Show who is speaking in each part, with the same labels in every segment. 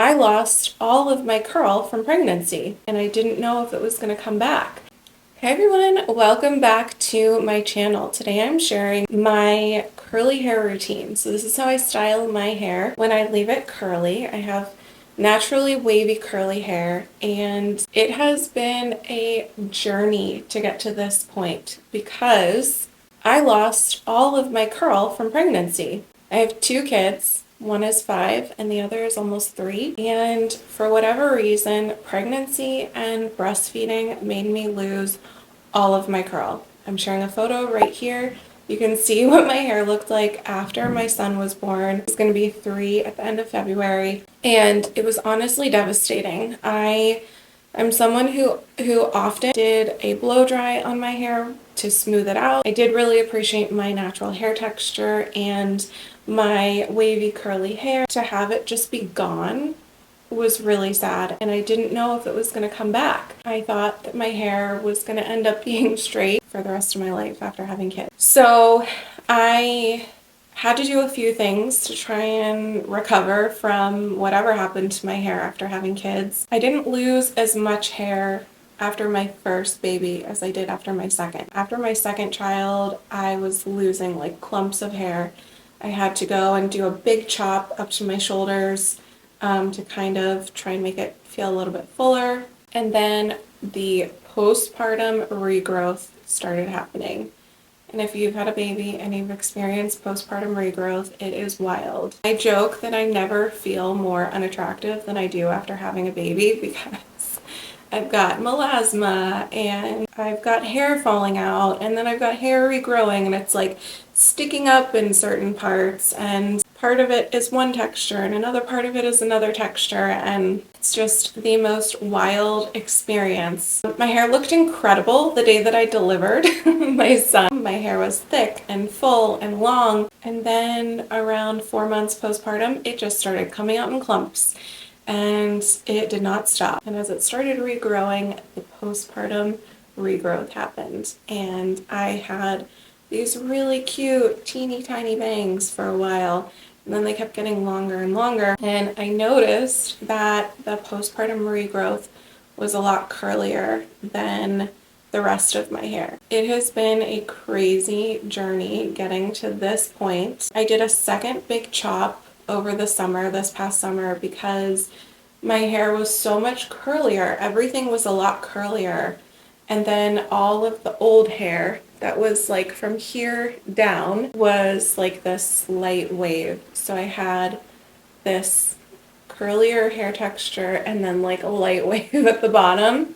Speaker 1: I lost all of my curl from pregnancy and I didn't know if it was going to come back. Hey everyone, welcome back to my channel. Today I'm sharing my curly hair routine. So this is how I style my hair when I leave it curly. I have naturally wavy curly hair and it has been a journey to get to this point because I lost all of my curl from pregnancy. I have two kids. One is 5 and the other is almost 3. And for whatever reason, pregnancy and breastfeeding made me lose all of my curl. I'm sharing a photo right here. You can see what my hair looked like after my son was born. It's going to be 3 at the end of February. And it was honestly devastating. I'm someone who often did a blow dry on my hair to smooth it out. I did really appreciate my natural hair texture and my wavy curly hair. To have it just be gone was really sad, and I didn't know if it was going to come back. I thought that my hair was going to end up being straight for the rest of my life after having kids. So I had to do a few things to try and recover from whatever happened to my hair after having kids. I didn't lose as much hair after my first baby as I did after my second. After my second child, I was losing like clumps of hair. I had to go and do a big chop up to my shoulders to kind of try and make it feel a little bit fuller. And then the postpartum regrowth started happening. And if you've had a baby and you've experienced postpartum regrowth, it is wild. I joke that I never feel more unattractive than I do after having a baby because I've got melasma and I've got hair falling out and then I've got hair regrowing and it's like sticking up in certain parts, and part of it is one texture and another part of it is another texture, and it's just the most wild experience. My hair looked incredible the day that I delivered my son. My hair was thick and full and long, and then around 4 months postpartum, it just started coming out in clumps. And it did not stop. And as it started regrowing, the postpartum regrowth happened. And I had these really cute, teeny tiny bangs for a while. And then they kept getting longer and longer. And I noticed that the postpartum regrowth was a lot curlier than the rest of my hair. It has been a crazy journey getting to this point. I did a second big chop over the summer, this past summer, because my hair was so much curlier. Everything was a lot curlier. And then all of the old hair that was like from here down was like this light wave. So I had this curlier hair texture and then like a light wave at the bottom.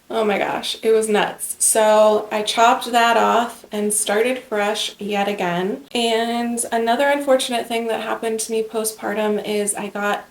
Speaker 1: Oh my gosh, it was nuts. So I chopped that off and started fresh yet again. And another unfortunate thing that happened to me postpartum is I got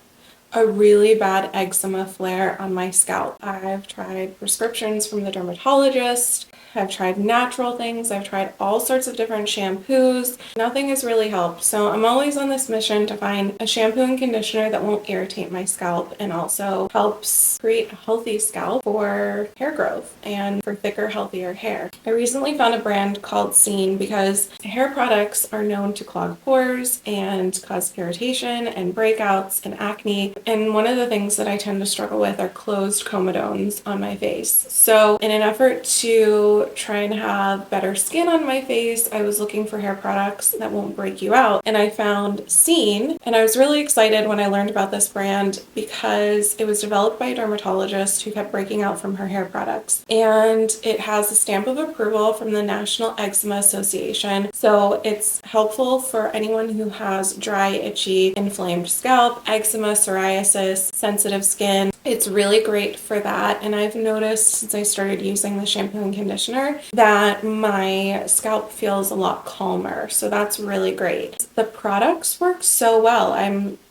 Speaker 1: a really bad eczema flare on my scalp. I've tried prescriptions from the dermatologist. I've tried natural things. I've tried all sorts of different shampoos. Nothing has really helped. So I'm always on this mission to find a shampoo and conditioner that won't irritate my scalp and also helps create a healthy scalp for hair growth and for thicker, healthier hair. I recently found a brand called SEEN because hair products are known to clog pores and cause irritation and breakouts and acne. And one of the things that I tend to struggle with are closed comedones on my face. So in an effort to try and have better skin on my face, I was looking for hair products that won't break you out, and I found SEEN, and I was really excited when I learned about this brand because it was developed by a dermatologist who kept breaking out from her hair products, and it has a stamp of approval from the National Eczema Association, so it's helpful for anyone who has dry, itchy, inflamed scalp, eczema, psoriasis, sensitive skin. It's really great for that, and I've noticed since I started using the shampoo and conditioner that my scalp feels a lot calmer, so that's really great. The products work so well.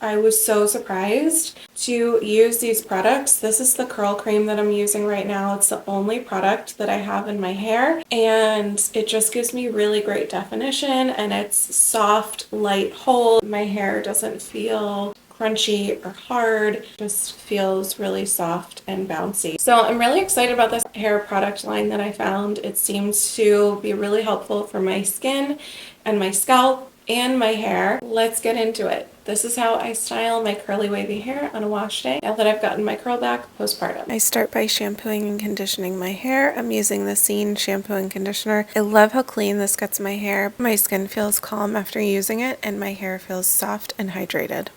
Speaker 1: I was so surprised to use these products. This is the curl cream that I'm using right now. It's the only product that I have in my hair, and it just gives me really great definition, and it's soft, light hold. My hair doesn't feel crunchy or hard, just feels really soft and bouncy. So I'm really excited about this hair product line that I found. It seems to be really helpful for my skin and my scalp and my hair. Let's get into it. this is how I style my curly wavy hair on a wash day now that I've gotten my curl back postpartum. I start by shampooing and conditioning my hair. I'm using the SEEN shampoo and conditioner. I love how clean this gets my hair. My skin feels calm after using it, and my hair feels soft and hydrated.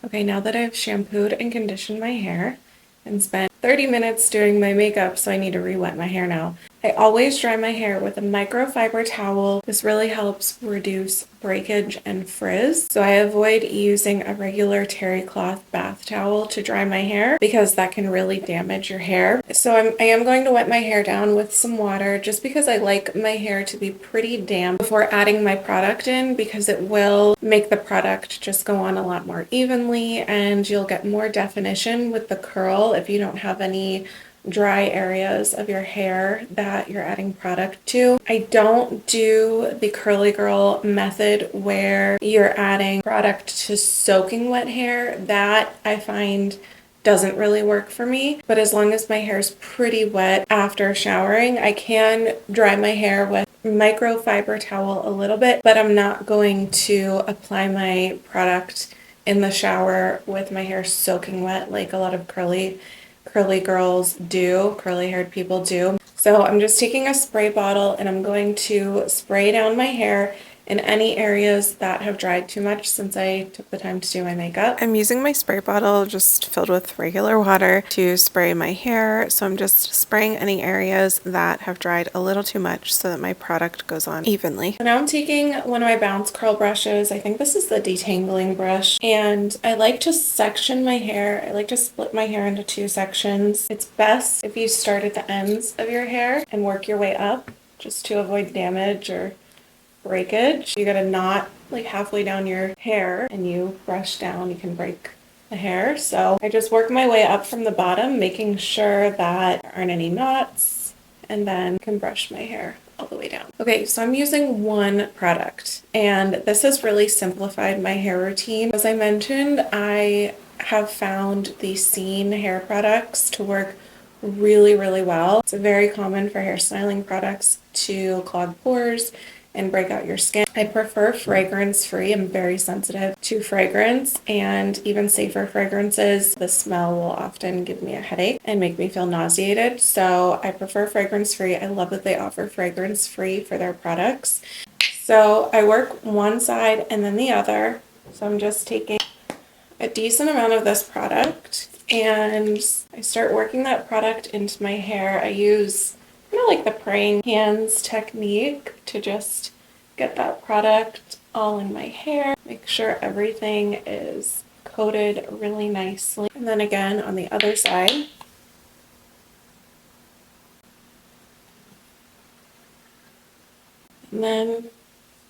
Speaker 1: Okay, now that I've shampooed and conditioned my hair and spent 30 minutes doing my makeup, so I need to re-wet my hair now. I always dry my hair with a microfiber towel. This really helps reduce breakage and frizz. So I avoid using a regular terry cloth bath towel to dry my hair because that can really damage your hair. So I am going to wet my hair down with some water just because I like my hair to be pretty damp before adding my product in, because it will make the product just go on a lot more evenly and you'll get more definition with the curl if you don't have any dry areas of your hair that you're adding product to. I don't do the curly girl method where you're adding product to soaking wet hair. That I find doesn't really work for me, but as long as my hair is pretty wet after showering, I can dry my hair with microfiber towel a little bit, but I'm not going to apply my product in the shower with my hair soaking wet like a lot of curly girls do, curly haired people do. So I'm just taking a spray bottle and I'm going to spray down my hair in any areas that have dried too much since I took the time to do my makeup. I'm using my spray bottle just filled with regular water to spray my hair. So I'm just spraying any areas that have dried a little too much so that my product goes on evenly. So now I'm taking one of my bounce curl brushes. I think this is the detangling brush. And I like to section my hair. I like to split my hair into two sections. It's best if you start at the ends of your hair and work your way up just to avoid damage or breakage. You gotta knot like halfway down your hair and you brush down, you can break the hair. So I just work my way up from the bottom, making sure that there aren't any knots, and then can brush my hair all the way down. Okay, so I'm using one product and this has really simplified my hair routine. As I mentioned, I have found the SEEN hair products to work really well. It's very common for hairstyling products to clog pores and break out your skin. I prefer fragrance-free. I'm very sensitive to fragrance, and even safer fragrances, the smell will often give me a headache and make me feel nauseated. So I prefer fragrance-free. I love that they offer fragrance-free for their products. So I work one side and then the other. So I'm just taking a decent amount of this product and I start working that product into my hair. I use like the praying hands technique to just get that product all in my hair, make sure everything is coated really nicely. And then again on the other side. And then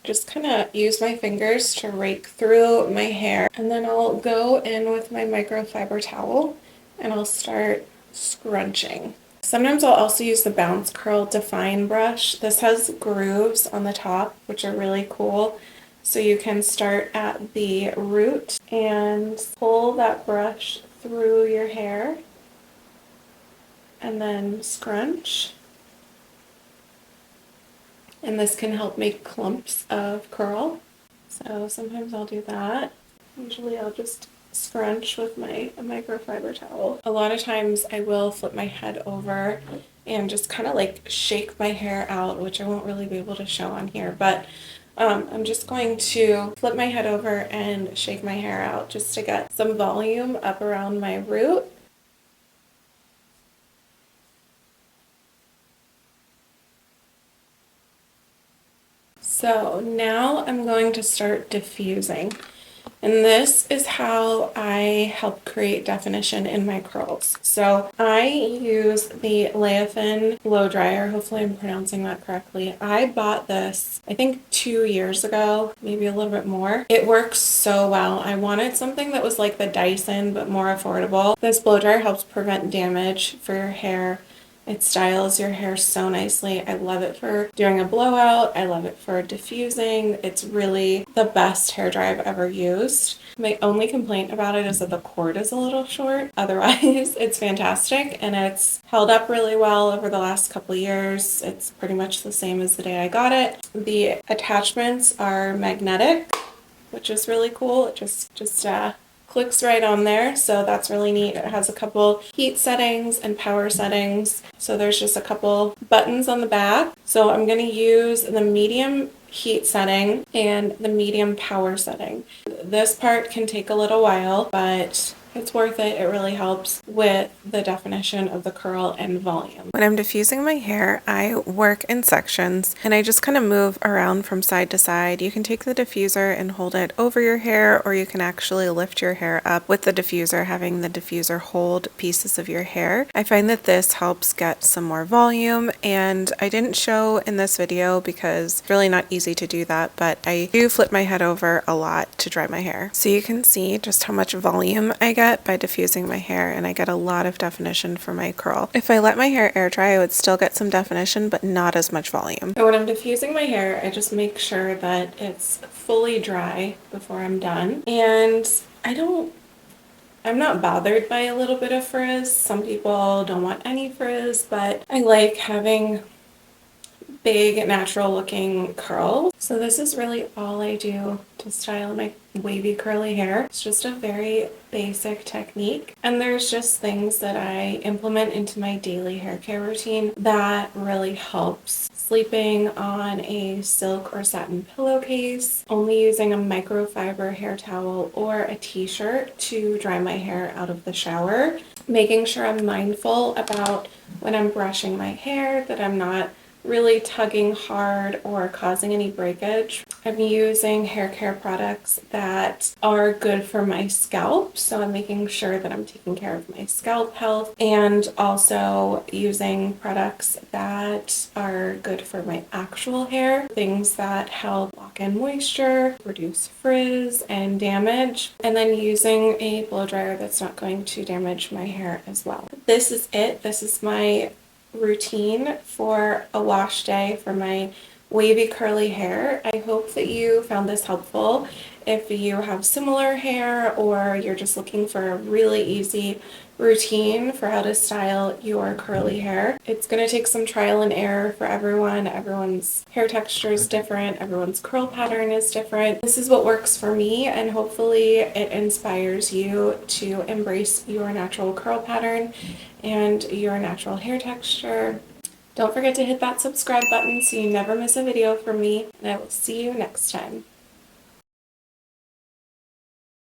Speaker 1: just kind of use my fingers to rake through my hair. And then I'll go in with my microfiber towel and I'll start scrunching. Sometimes I'll also use the Bounce Curl Define brush. This has grooves on the top, which are really cool. So you can start at the root and pull that brush through your hair and then scrunch. And this can help make clumps of curl. So sometimes I'll do that. Usually I'll just scrunch with my microfiber towel. A lot of times I will flip my head over and just kind of like shake my hair out, which I won't really be able to show on here, but I'm just going to flip my head over and shake my hair out just to get some volume up around my root. So now I'm going to start diffusing. And this is how I help create definition in my curls. So I use the Leofin blow dryer. Hopefully I'm pronouncing that correctly. I bought this, I think 2 years ago, maybe a little bit more. It works so well. I wanted something that was like the Dyson, but more affordable. This blow dryer helps prevent damage for your hair. It styles your hair so nicely. I love it for doing a blowout. I love it for diffusing. It's really the best hair dryer I've ever used. My only complaint about it is that the cord is a little short. Otherwise, it's fantastic and it's held up really well over the last couple of years. It's pretty much the same as the day I got it. The attachments are magnetic. which is really cool. It just clicks right on there, so that's really neat. It has a couple heat settings and power settings, so there's just a couple buttons on the back. So I'm going to use the medium heat setting and the medium power setting. This part can take a little while, but it's worth it. It really helps with the definition of the curl and volume. When I'm diffusing my hair, I work in sections and I just kind of move around from side to side. You can take the diffuser and hold it over your hair, or you can actually lift your hair up with the diffuser, having the diffuser hold pieces of your hair. I find that this helps get some more volume, and I didn't show in this video because it's really not easy to do that, but I do flip my head over a lot to dry my hair. So you can see just how much volume I get by diffusing my hair, and I get a lot of definition for my curl. If I let my hair air dry, I would still get some definition, but not as much volume. So when I'm diffusing my hair, I just make sure that it's fully dry before I'm done. And I'm not bothered by a little bit of frizz. Some people don't want any frizz, but I like having big natural looking curls. So this is really all I do to style my wavy curly hair. It's just a very basic technique, and there's just things that I implement into my daily hair care routine that really helps. Sleeping on a silk or satin pillowcase, only using a microfiber hair towel or a t-shirt to dry my hair out of the shower, making sure I'm mindful about when I'm brushing my hair that I'm not really tugging hard or causing any breakage. I'm using hair care products that are good for my scalp, so I'm making sure that I'm taking care of my scalp health, and also using products that are good for my actual hair, things that help lock in moisture, reduce frizz and damage, and then using a blow dryer that's not going to damage my hair as well. This is it. This is my routine for a wash day for my wavy curly hair. I hope that you found this helpful. If you have similar hair, or you're just looking for a really easy routine for how to style your curly hair, it's going to take some trial and error for everyone. Everyone's hair texture is different. Everyone's curl pattern is different. This is what works for me, and hopefully it inspires you to embrace your natural curl pattern and your natural hair texture. Don't forget to hit that subscribe button so you never miss a video from me, and I will see you next time.